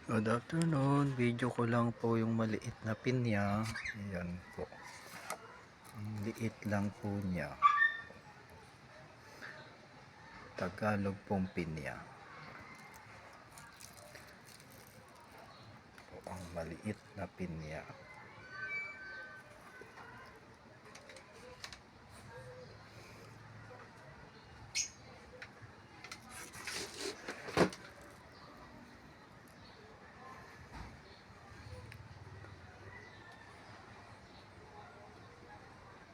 Good afternoon, video ko lang po yung maliit na pinya. Ayan po, ang liit lang po niya. Tagalog pong pinya po, ang maliit na pinya.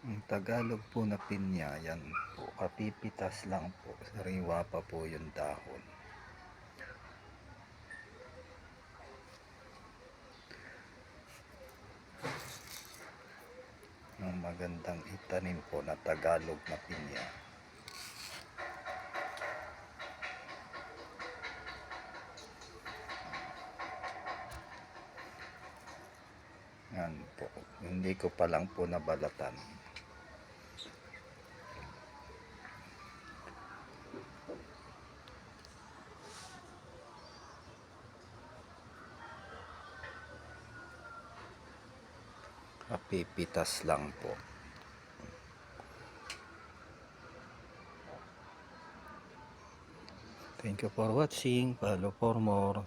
Ang Tagalog po na pinya, yan po, kapipitas lang po, sariwa pa po yung dahon. Ang magandang itanim po na Tagalog na pinya. Yan po, hindi ko pa lang po nabalatan. Kapipitas lang po. Thank you for watching. Follow for more.